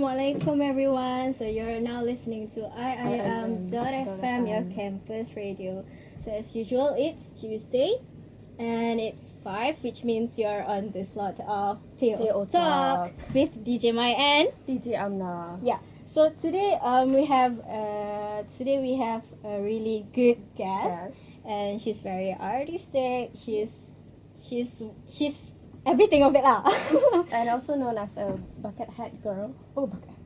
Assalamualaikum everyone. So you're now listening to Iiumfm, your campus radio. So as usual, it's Tuesday and it's 5, which means you're on the slot of Teo Talk with DJ MAI and DJ AMNA. Yeah. So today we have a really good guest, and she's very artistic. She's everything of it lah. And also known as a bucket hat girl.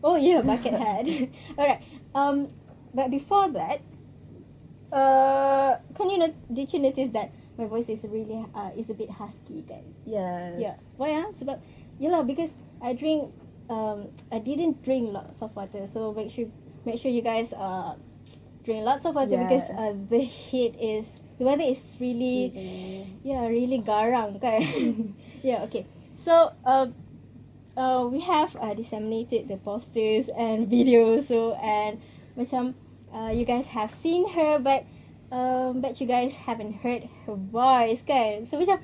Oh yeah, bucket hat. Alright. But before that, did you notice that my voice is really is a bit husky, kan? Yes. Yeah. Why Sebab because I didn't drink lots of water. So make sure you guys drink lots of water because the weather is really really garang, kan? Yeah, okay. So we have disseminated the posters and videos, and you guys have seen her, but you guys haven't heard her voice, kan? So okay,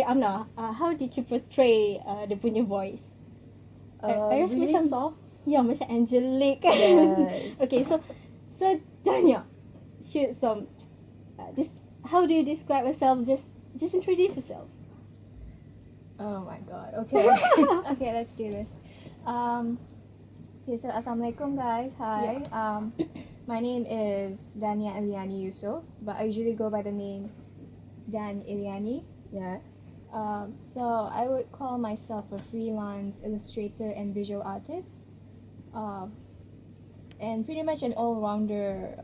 Amna, how did you portray the punya voice? I really macam soft. Yeah, macam angelic, kan? Yes. Okay, so Danya, how do you describe yourself? Just introduce yourself. Oh my god. Okay. Okay, let's do this. Okay, so Assalamualaikum guys. Hi. My name is Dhanilliani but I usually go by the name Dhanilliani. Yes. So I would call myself a freelance illustrator and visual artist. And pretty much an all-rounder.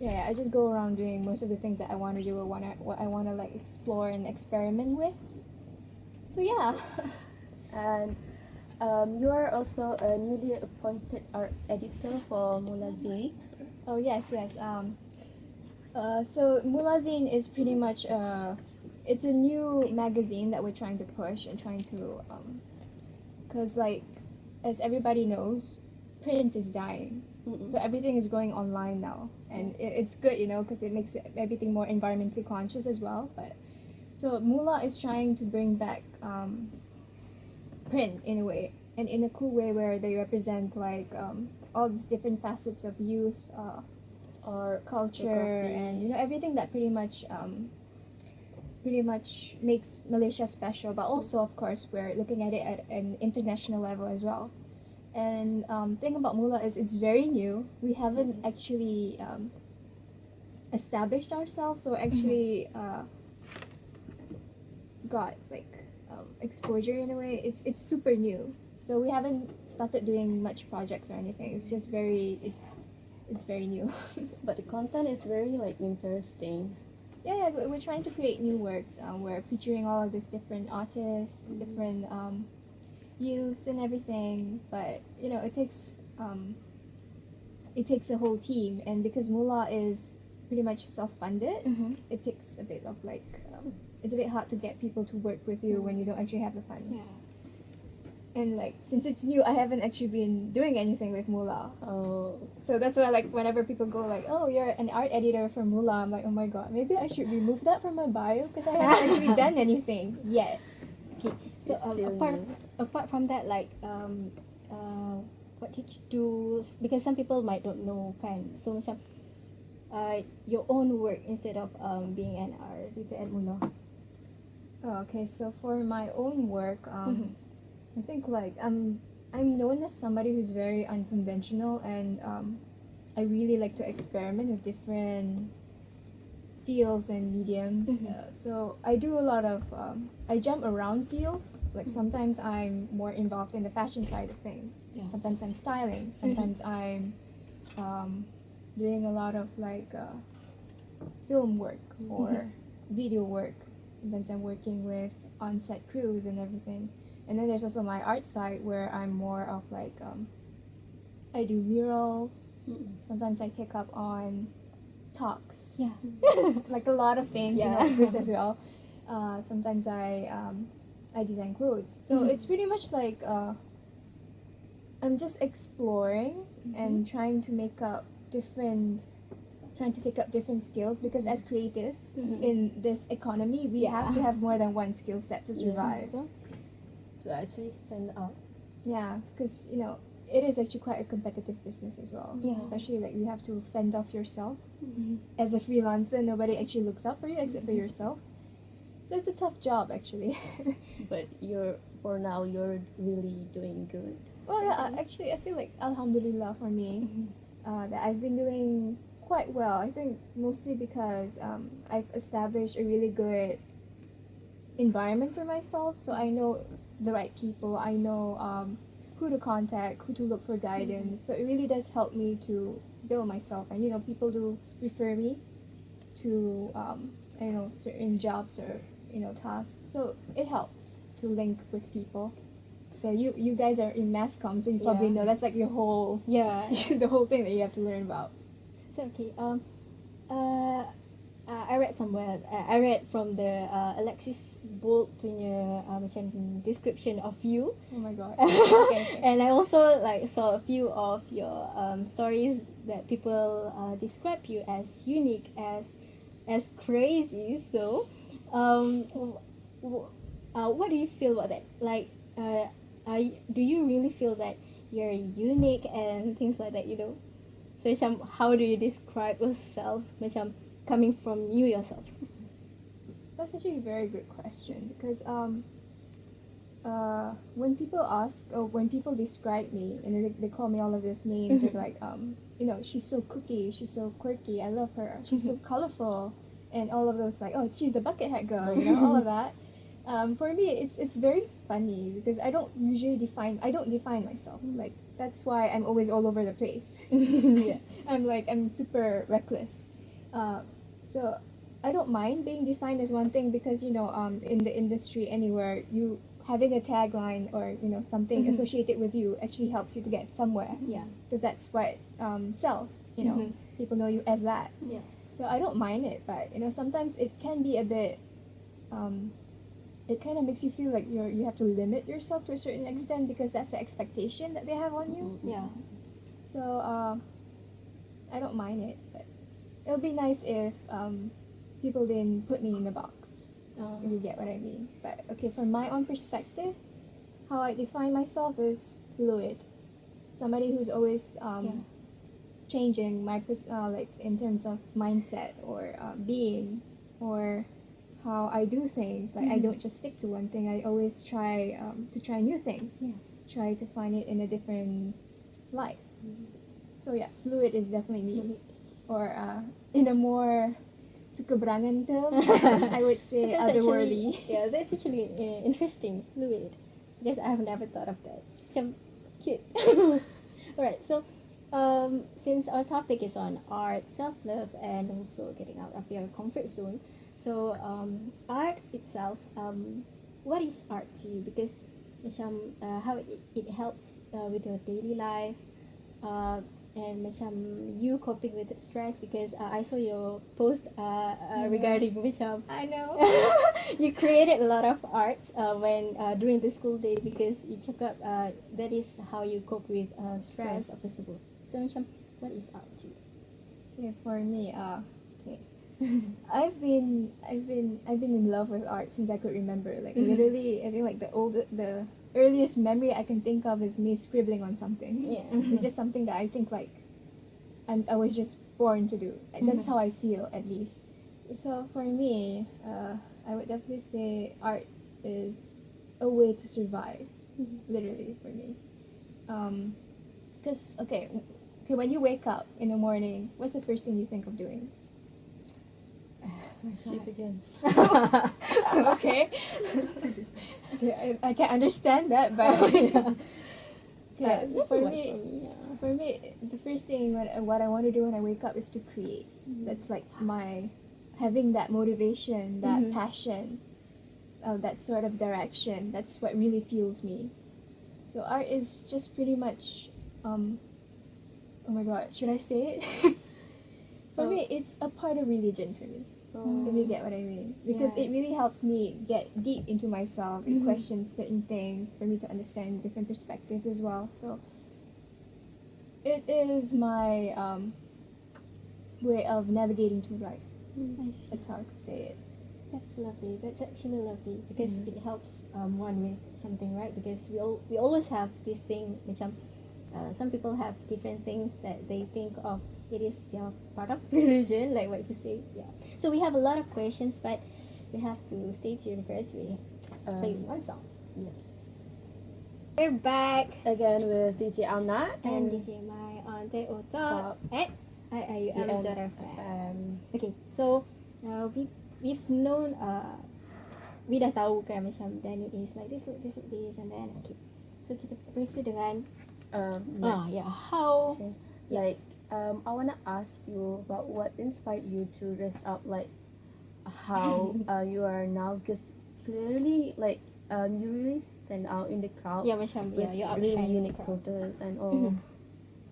I just go around doing most of the things that I want to do or what I want to like explore and experiment with. So yeah. And you are also a newly appointed art editor for Mulazine. Oh yes. So Mulazine is pretty much it's a new magazine that we're trying to push and trying to because like as everybody knows, print is dying. So everything is going online now, and it's good, because it makes everything more environmentally conscious as well. But so Mula is trying to bring back print in a way, and in a cool way where they represent like all these different facets of youth or culture, and everything that pretty much makes Malaysia special. But also, of course, we're looking at it at an international level as well. And thing about Mula is it's very new. We haven't actually established ourselves or actually got like exposure in a way. It's super new, so we haven't started doing much projects or anything. It's just it's very new. But the content is very like interesting. Yeah, we're trying to create new works. We're featuring all of these different artists, different youths and everything, but it takes a whole team, and because Mula is pretty much self-funded, it takes a bit of like it's a bit hard to get people to work with you when you don't actually have the funds. And like since it's new, I haven't actually been doing anything with Mula. So that's why like whenever people go like, oh, you're an art editor for Mula, I'm like, oh my god, maybe I should remove that from my bio because I haven't actually done anything yet. Okay. So apart from that, like what did you do? Because some people might not know, kan. So macam your own work instead of being an art editor at Mula. Okay, so for my own work, I think like I'm known as somebody who's very unconventional, and I really like to experiment with different fields and mediums. So I do a lot of I jump around fields. Like sometimes I'm more involved in the fashion side of things. Sometimes I'm styling. Sometimes I'm doing a lot of like film work or video work. Sometimes I'm working with on-set crews and everything. And then there's also my art side where I'm more of like I do murals. Sometimes I take up on talks. Like a lot of things like this as well. Sometimes I design clothes. So it's pretty much like I'm just exploring and trying to take up different skills, because as creatives in this economy we have to have more than one skill set to survive. to actually stand out. Yeah, because you know it is actually quite a competitive business as well. Yeah. Especially like you have to fend off yourself Mm-hmm. as a freelancer. Nobody actually looks out for you except for Mhm. yourself. So it's a tough job actually. But for now you're really doing good. Well, yeah, actually, I feel like Alhamdulillah for me that I've been doing quite well. I think mostly because I've established a really good environment for myself. So I know the right people. I know who to contact, who to look for guidance. So it really does help me to build myself. And you know, people do refer me to I don't know, certain jobs or you know tasks. So it helps to link with people. Yeah, you guys are in mass comm, so you probably Yeah. know that's like your whole Yeah. the whole thing that you have to learn about. So okay. I read somewhere. I read from the Alexis Bolt punya macam description of you. Oh my god. Okay. And I also like saw a few of your stories that people describe you as unique, as crazy. So, what do you feel about that? Like, do you really feel that you're unique and things like that? You know, so macam how do you describe yourself? Macam coming from you yourself. That's actually a very good question because when people ask or when people describe me and they call me all of these names or like you know she's so kooky, she's so quirky, I love her, she's so colorful, and all of those like oh she's the bucket hat girl, you know all of that. For me it's very funny because I don't define myself, like that's why I'm always all over the place. Yeah. I'm super reckless. So I don't mind being defined as one thing because you know in the industry anywhere you having a tagline or you know something associated with you actually helps you to get somewhere Yeah. because that's what sells, you know, people know you as that. Yeah. So I don't mind it, but you know sometimes it can be a bit it kind of makes you feel like you have to limit yourself to a certain extent because that's the expectation that they have on you. Yeah. So I don't mind it, but it'll be nice if people didn't put me in a box, if you get what I mean. But okay, from my own perspective, how I define myself is fluid. Somebody who's always changing my like in terms of mindset or being or how I do things. Like I don't just stick to one thing. I always try to try new things. Yeah. Try to find it in a different light. So yeah, fluid is definitely me. Fluid. Or in a more sukabrangan term, I would say That's otherworldly. actually, yeah, that's actually interesting, fluid. Because I have never thought of that. So cute. Alright, so since our topic is on art, self-love, and also getting out of your comfort zone, so art itself, what is art to you? Because macam how it helps with your daily life, and macam you coping with stress because I saw your post regarding macam I know. you created a lot of art when during the school day because you cakap that is how you cope with stress apa sebut. So macam what is art to you? Okay, for me, okay. I've been in love with art since I could remember. Like literally, I think like the earliest memory I can think of is me scribbling on something. Yeah. It's just something that I think like I was just born to do. That's how I feel at least. So for me, I would definitely say art is a way to survive. Literally for me, because okay, when you wake up in the morning, what's the first thing you think of doing? Sleep again. Okay. Okay, I can understand that, but yeah, for me, the first thing what I want to do when I wake up is to create. That's like my having that motivation, that passion, that sort of direction. That's what really fuels me. So art is just pretty much, oh my god, should I say it? For me, it's a part of religion for me. If you get what I mean, because it really helps me get deep into myself. It questions certain things for me to understand different perspectives as well. So it is my way of navigating through life. I see. That's how I could say it. That's lovely. That's actually lovely because it helps one with something, right? Because we always have this thing, macam some people have different things that they think of. It is their part of religion, like what you say. Yeah. So we have a lot of questions, but we have to stay tuned first. We play one song. Yes. We're back Again with DJ Amna and DJ MAI on Top at Iiumfm. Okay, so we've known we dah tahu kan macam Dani is like this, and then okay. So kita pursue dengan how like I wanna ask you about what inspired you to dress up like how you are now, because clearly like you really stand out in the crowd. Yeah, macam with you're really outshining unique the crowd. photos and all.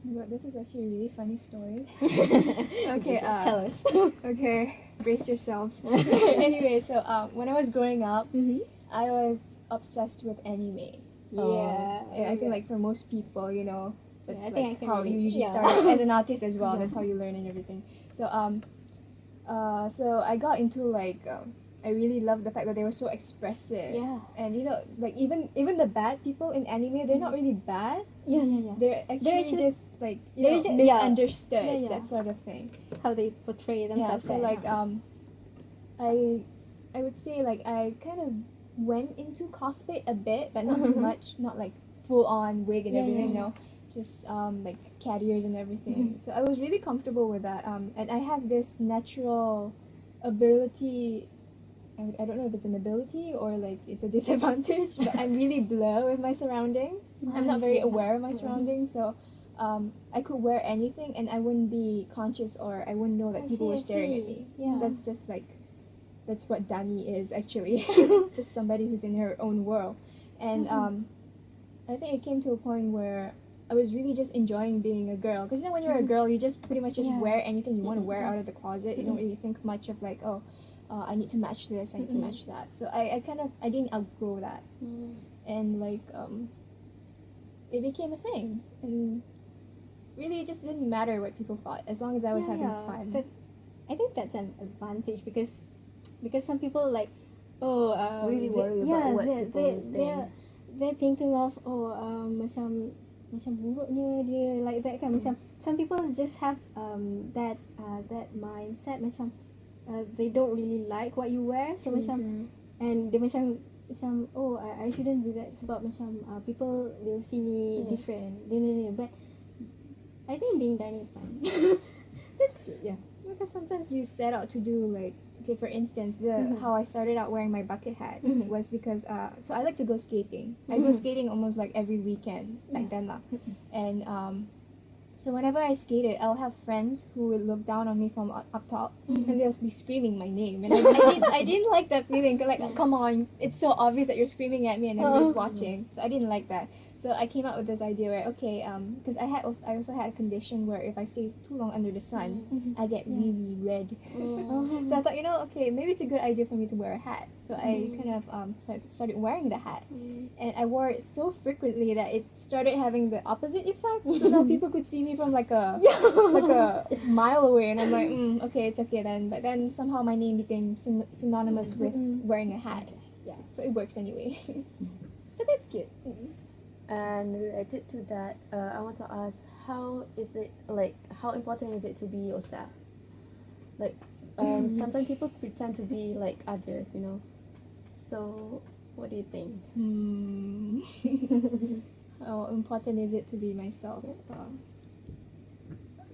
But this is actually a really funny story. Okay, Tell us. okay, brace yourselves. Anyway, so when I was growing up, I was obsessed with anime. I think like for most people, you know, that's I think like how you usually yeah. start as an artist as well. That's how you learn and everything. So so I got into like I really loved the fact that they were so expressive. Yeah. And you know, like even the bad people in anime, they're not really bad. Yeah. They're actually just like you they're know, just- misunderstood, Yeah. that sort of thing. How they portray Yeah, themselves. so like I would say like I kind of went into cosplay a bit, but not too much, not like full on wig and everything, no. Just like cat ears and everything. So I was really comfortable with that. And I have this natural ability. I don't know if it's an ability or like it's a disadvantage, but I'm really blur with my surroundings. I'm not very aware of my surroundings, so I could wear anything and I wouldn't be conscious or I wouldn't know that people were staring at me. Yeah. That's just like, that's what Dani is actually. Just somebody who's in her own world. And I think it came to a point where I was really just enjoying being a girl. Because you know when you're a girl, you just pretty much just wear anything you want to wear out of the closet. You don't really think much of like, oh, I need to match this, I need to match that. So I didn't outgrow that. And like, it became a thing. And really it just didn't matter what people thought as long as I was having fun. I think that's an advantage because some people like Really worry about what people think. They're thinking of macam buruknya dia like that kan. Macam some people just have that mindset macam they don't really like what you wear, so macam and they macam I shouldn't do that sebab macam people will see me different. But I think being Dani is fine. That's good, yeah. Because sometimes you set out to do like, okay, for instance, how I started out wearing my bucket hat was because so I like to go skating. I go skating almost like every weekend back then lah. And so whenever I skated, I'll have friends who would look down on me from up top and they'll be screaming my name. And I didn't like that feeling. 'Cause like, come on, it's so obvious that you're screaming at me and everyone's watching. So I didn't like that. So I came up with this idea where, okay, because I also had a condition where if I stay too long under the sun, I get really red. So I thought, you know, okay, maybe it's a good idea for me to wear a hat. So I kind of started wearing the hat, and I wore it so frequently that it started having the opposite effect. So now people could see me from like a mile away, and I'm like, okay, it's okay then. But then somehow my name became synonymous with wearing a hat. Yeah, so it works anyway. But that's cute. And related to that, I want to ask, how important is it to be yourself? Like, sometimes people pretend to be like others, you know. So, what do you think? How important is it to be myself?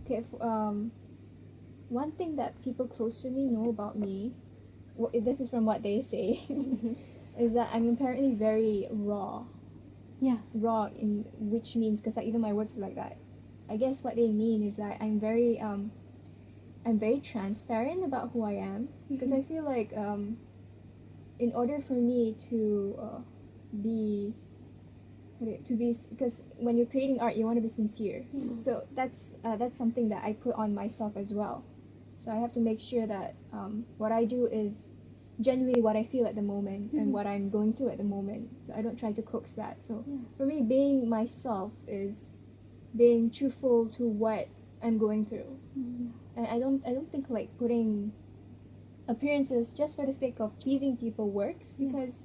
Okay, one thing that people close to me know about me, this is from what they say, is that I'm apparently very raw. Yeah. Raw, in which means, because like even my work is like that. I guess what they mean is that I'm very transparent about who I am, because I feel like in order for me to be, because when you're creating art, you want to be sincere. So that's something that I put on myself as well. So I have to make sure that what I do is genuinely what I feel at the moment and what I'm going through at the moment. So I don't try to coax that. So for me, being myself is being truthful to what I'm going through. And I don't think like putting appearances just for the sake of pleasing people works, because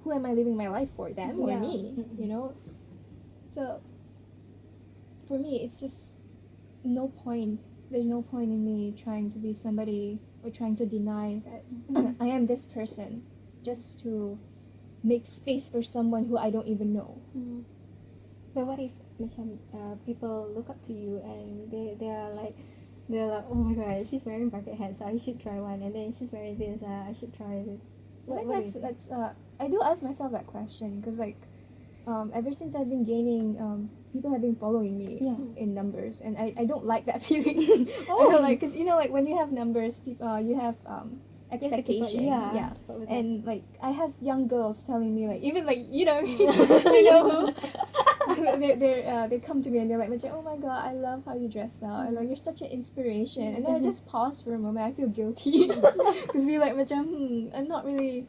who am I living my life for, them or Yeah. me? You know. So for me, it's just no point. There's no point in me trying to be somebody or trying to deny that I am this person just to make space for someone who I don't even know. But what if macam people look up to you and they're like, oh my god, she's wearing bucket hats, so I should try one, and then she's wearing this, I should try this. I think What do you that's I do ask myself that question, because like ever since I've been gaining, people have been following me Yeah. in numbers, and I don't like that feeling. I don't like, because you know, like when you have numbers, you have expectations, yeah. keep up with that. and like I have young girls telling me, like, even like, you know, you know who they come to me and they're like, oh my god, I love how you dress now, I like, you're such an inspiration, and then I just pause for a moment. I feel guilty because we like, I'm not really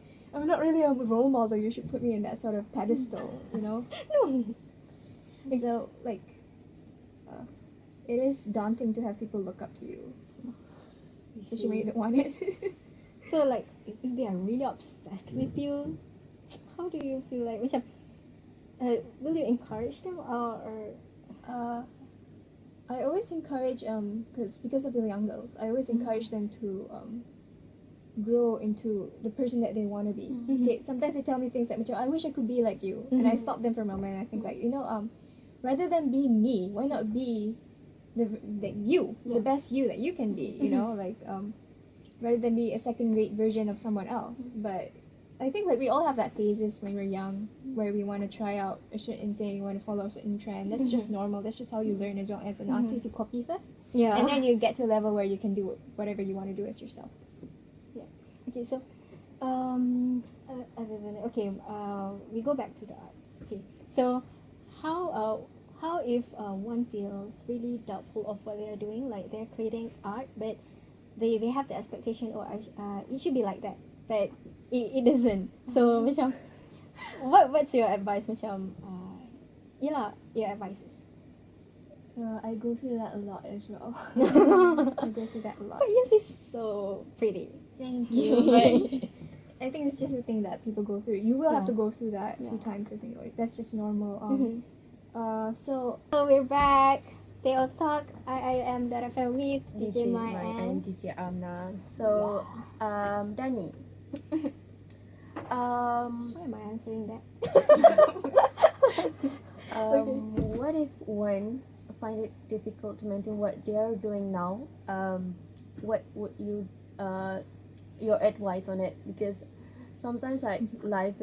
a role model. You should put me in that sort of pedestal, you know. No. So like, it is daunting to have people look up to you, especially when you don't want it. So like, if they are really obsessed with you, how do you feel like? Macam, will you encourage them or I always encourage because of the young girls, I always encourage them to grow into the person that they want to be. Okay, sometimes they tell me things like, I wish I could be like you, and I stop them for a moment and I think, like, rather than be me, why not be the best you that you can be, you know, like rather than be a second-rate version of someone else. But I think like we all have that phases when we're young where we want to try out a certain thing, want to follow a certain trend. That's just normal. That's just how you learn as well. As an artist, you copy first, yeah? and then you get to a level where you can do whatever you want to do as yourself. Okay, so other than okay, we go back to the arts. Okay, so how if one feels really doubtful of what they are doing, like they're creating art, but they have the expectation, it should be like that, but it doesn't. So macam, what's your advice, macam your advices? I go through that a lot as well. I go through that a lot. But yours is so pretty. Thank you. But I think it's just a thing that people go through. You will have to Yeah. go through that a few times. I think that's just normal. So So we're back. They'll talk. I am Dhanilliani with DJ My MAI and DJ Amna. So, Dani. Why am I answering that? What if one find it difficult to maintain what they are doing now? What would you your advice on it? Because sometimes like life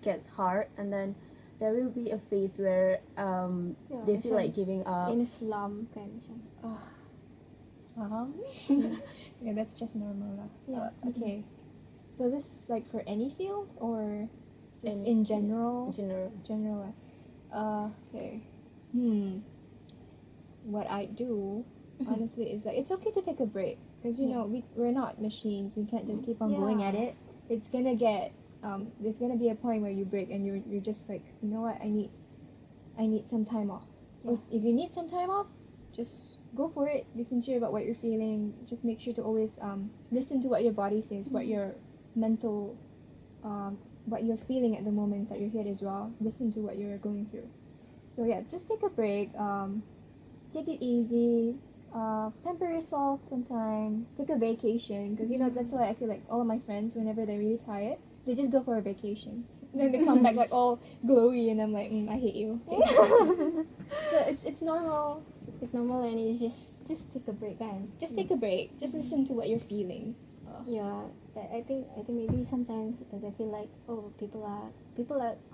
gets hard, and then there will be a phase where they feel like giving up. In Islam kan macam. yeah, that's just normal. Yeah. Okay. So this is like for any field or just Any- in general? General. Okay. What I do, honestly, is like, it's okay to take a break. Because, you know, we're not machines. We can't just keep on going at it. It's gonna get, there's gonna be a point where you break and you're just like, you know what, I need some time off. Yeah. If you need some time off, just go for it. Be sincere about what you're feeling. Just make sure to always listen to what your body says, what your mental, what you're feeling at the moment at your head as well. Listen to what you're going through. So yeah, just take a break. Take it easy. Pamper yourself sometime. Take a vacation, because you know that's why I feel like all of my friends, whenever they're really tired, they just go for a vacation. Then they come back like all glowy, and I'm like, I hate you. So it's normal. It's normal, and it's just take a break kan. Just take a break. Just listen to what you're feeling. Yeah, I think maybe sometimes they feel like, oh, people are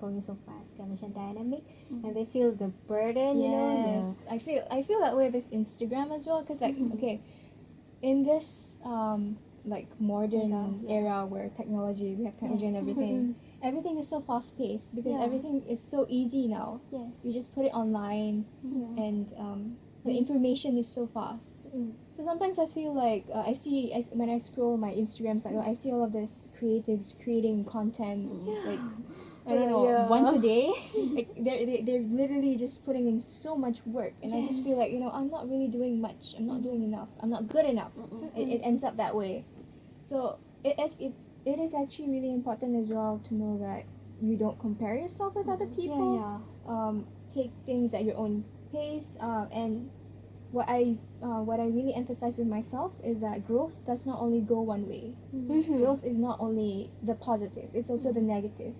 going so fast kan, macam dynamic, and they feel the burden, you know. Yes, I feel that way with Instagram as well, because like okay, in this like modern era where technology, we have technology and everything, everything is so fast paced because everything is so easy now. Yes. You just put it online, and the information is so fast. So sometimes I feel like when I scroll my Instagrams, like I see all of this creatives creating content, like I don't know, once a day. Like they're literally just putting in so much work, and I just feel like, I'm not really doing much. I'm not doing enough. I'm not good enough. It ends up that way. So it is actually really important as well to know that you don't compare yourself with other people. Yeah. Take things at your own pace. And what I really emphasize with myself is that growth does not only go one way. Mm-hmm. Growth is not only the positive; it's also the negative.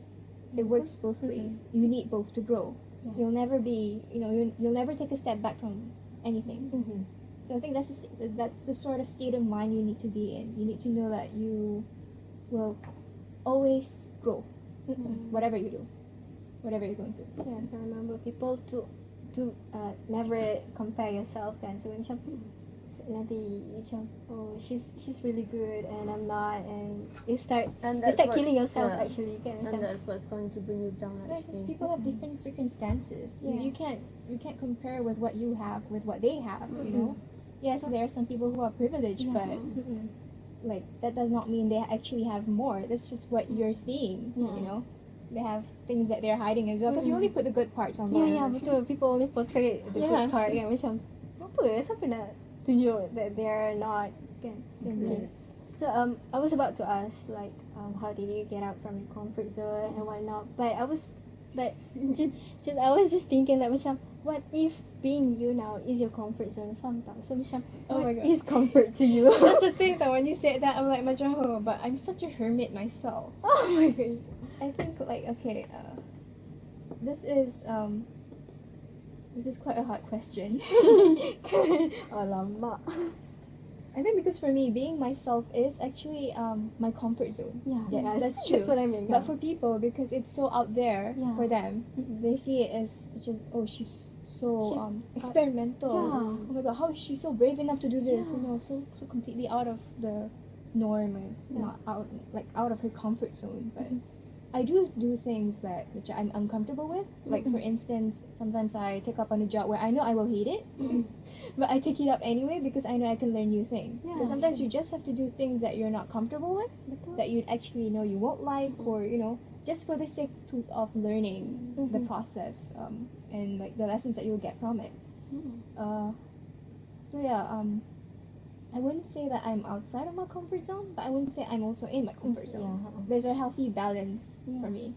It works both ways. You need both to grow. Yeah. You'll never be, you'll never take a step back from anything. Mm-hmm. So I think that's the sort of state of mind you need to be in. You need to know that you will always grow, whatever you do, whatever you're going through. Yeah, so remember people to never compare yourself kan. So macam nanti macam oh she's really good and I'm not, and you start killing yourself actually kan. And that's what's going to bring you down Yeah, because actually. people have different circumstances. Yeah. You can't compare with what you have with what they have. You know. Yes, there are some people who are privileged, but like that does not mean they actually have more. That's just what you're seeing. You know, they have things that they're hiding as well. Because you only put the good parts online. Yeah, betul. People only portray the good part kan. Macam apa? Siapa nak tunjuk that they are not kan? Okay. So I was about to ask like how did you get out from your comfort zone and whatnot, but I was just thinking that macam what if being you now is your comfort zone? Faham tak? So macam Oh my what God. is comfort to you? That's the thing that when you said that, I'm like macam oh, but I'm such a hermit myself. Oh my god. I think like okay, this is quite a hard question. Alamak. I think because for me, being myself is actually my comfort zone. Yeah, Yes, yeah, that's true. That's what I mean. But for people, because it's so out there for them, they see it as just oh she's so experimental. Yeah. Oh my god, how is she so brave enough to do this? You know, so completely out of the norm and not out of her comfort zone. But I do things that which I'm uncomfortable with. Like for instance, sometimes I take up on a job where I know I will hate it, but I take it up anyway because I know I can learn new things. Yeah, Because sometimes you just have to do things that you're not comfortable with, that you actually know you won't like, or just for the sake of learning the process and like the lessons that you'll get from it. So yeah, I wouldn't say that I'm outside of my comfort zone, but I wouldn't say I'm also in my comfort zone. Yeah. There's a healthy balance for me.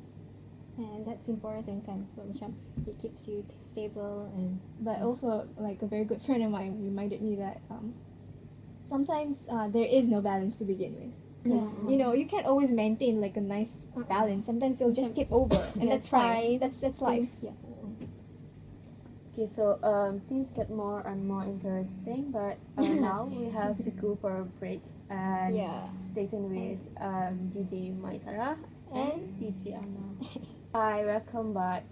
And that's important kan, sebab macam it keeps you stable and But also, like a very good friend of mine reminded me that sometimes there is no balance to begin with. Because you can't always maintain like a nice balance. Sometimes you'll just tip over, and that's fine. That's life. Yeah. Okay, so things get more and more interesting, but now we have to go for a break and stay tuned with DJ Maisara and DJ Amna. Hi, welcome back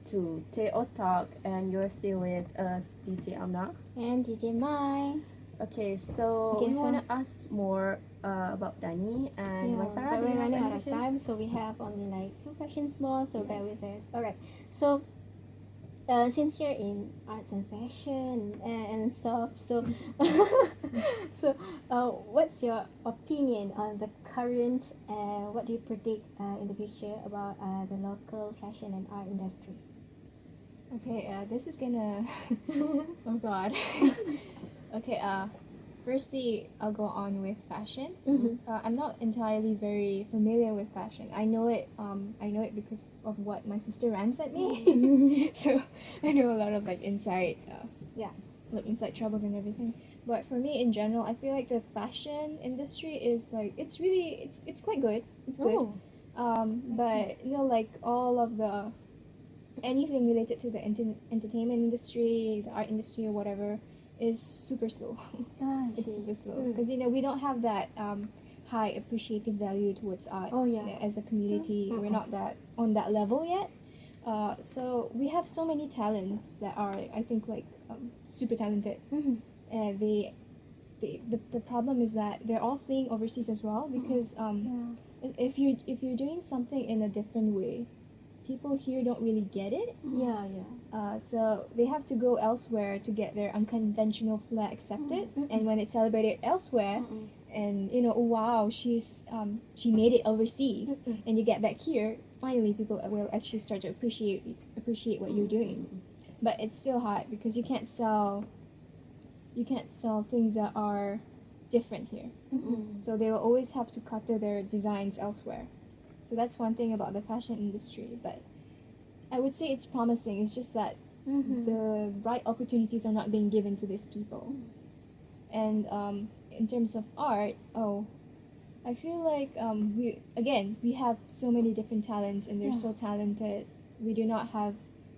to Teo Talk, and you're still with us, DJ Amna. And DJ Mai. Okay, so we want to ask more about Dani and Maisara. But we're running out of time, so we have only like 2 questions more, so bear with us. Alright, so since you're in arts and fashion and stuff, so what's your opinion on the current what do you predict in the future about the local fashion and art industry? Okay, this is gonna oh god. Okay, firstly, I'll go on with fashion. I'm not entirely very familiar with fashion. I know it because of what my sister rants at me. So I know a lot of like inside troubles and everything. But for me in general, I feel like the fashion industry is like it's quite good. It's good. But like all of the anything related to the entertainment industry, the art industry or whatever is super slow. It's super slow because we don't have that high appreciative value towards art as a community. We're not that on that level yet. So we have so many talents that are I think like super talented. The problem is that they're all fleeing overseas as well because if you're doing something in a different way, people here don't really get it. So they have to go elsewhere to get their unconventional flair accepted. And when it's celebrated elsewhere, and wow, she made it overseas, and you get back here, finally people will actually start to appreciate what you're doing. But it's still hard because you can't sell things that are different here. So they will always have to cater their designs elsewhere. So that's one thing about the fashion industry. But I would say it's promising. It's just that the right opportunities are not being given to these people. And in terms of art, I feel like we have so many different talents, and they're so talented. We do not have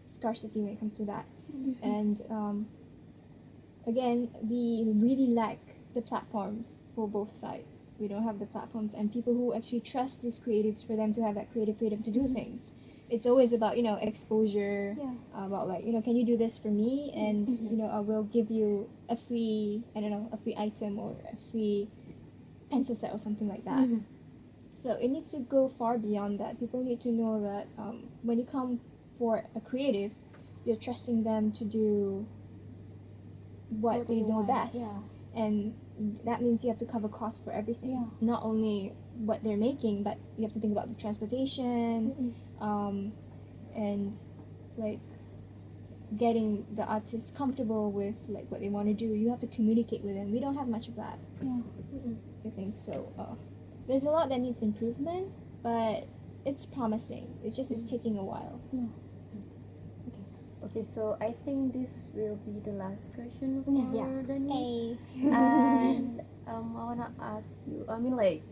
scarcity when it comes to that. And again, we really lack the platforms for both sides. We don't have the platforms and people who actually trust these creatives for them to have that creative freedom to do things. It's always about, exposure, about like, can you do this for me? And, I will give you a free item or a free pencil set or something like that. So it needs to go far beyond that. People need to know that when you come for a creative, you're trusting them to do what they know best. And that means you have to cover costs for everything. Not only what they're making, but you have to think about the transportation, and like getting the artists comfortable with like what they want to do. You have to communicate with them. We don't have much of that. I think so. There's a lot that needs improvement, but it's promising. It's just it's taking a while. Okay, so I think this will be the last question for Dani. Hey. And I wanna ask you. I mean, like,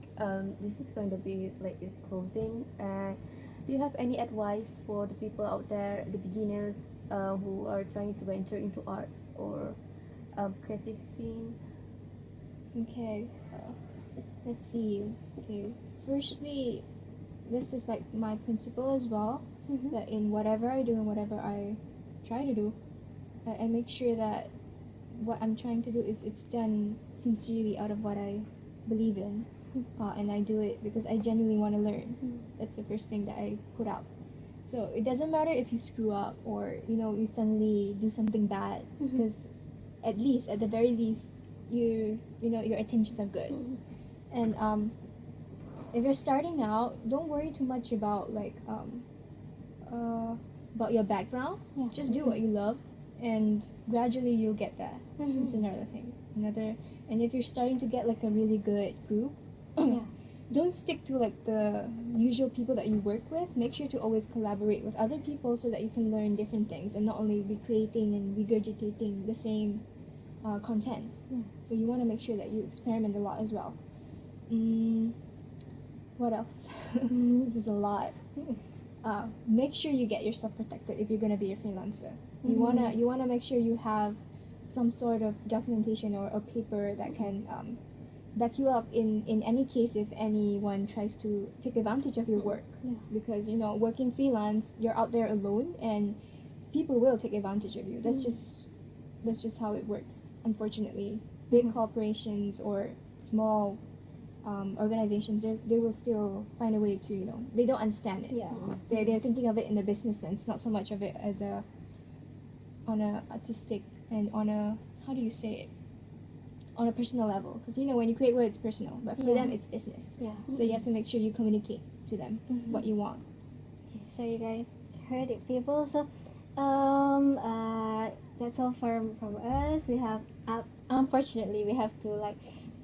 this is going to be like a closing. Do you have any advice for the people out there, the beginners, who are trying to venture into arts or creative scene? Okay. Let's see. Okay. Firstly, this is like my principle as well. That in whatever I do and whatever I try to do, I make sure that what I'm trying to do it's done sincerely out of what I believe in, and I do it because I genuinely want to learn. That's the first thing that I put out. So it doesn't matter if you screw up or you suddenly do something bad, because at the very least your intentions are good. And if you're starting out, don't worry too much about like about your background. Just do what you love, and gradually you'll get there. It's another thing. And if you're starting to get like a really good group, don't stick to like the usual people that you work with. Make sure to always collaborate with other people so that you can learn different things and not only be creating and regurgitating the same content. So you want to make sure that you experiment a lot as well. What else? This is a lot. Make sure you get yourself protected if you're gonna be a freelancer. You wanna make sure you have some sort of documentation or a paper that can back you up in any case if anyone tries to take advantage of your work. Because working freelance, you're out there alone and people will take advantage of you. That's just how it works. Unfortunately, big corporations or small organizations, they will still find a way to, they don't understand it. They're thinking of it in a business sense, not so much of it as on a artistic and on a, how do you say it, on a personal level. Because when you create work, it's personal, but for them it's business. So you have to make sure you communicate to them what you want. Okay, so you guys heard it, people. So that's all from us. We have unfortunately we have to like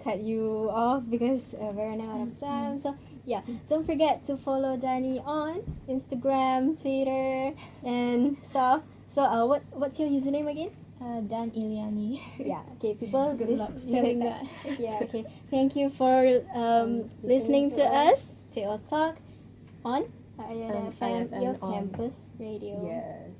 cut you off because we're running out of time. So don't forget to follow Dani on Instagram, Twitter, and stuff. So what's your username again? Dhanilliani. Okay, people. Good luck spelling that. Okay. Thank you for listening to us. Talk on Iiumfm, your on campus radio. Yes.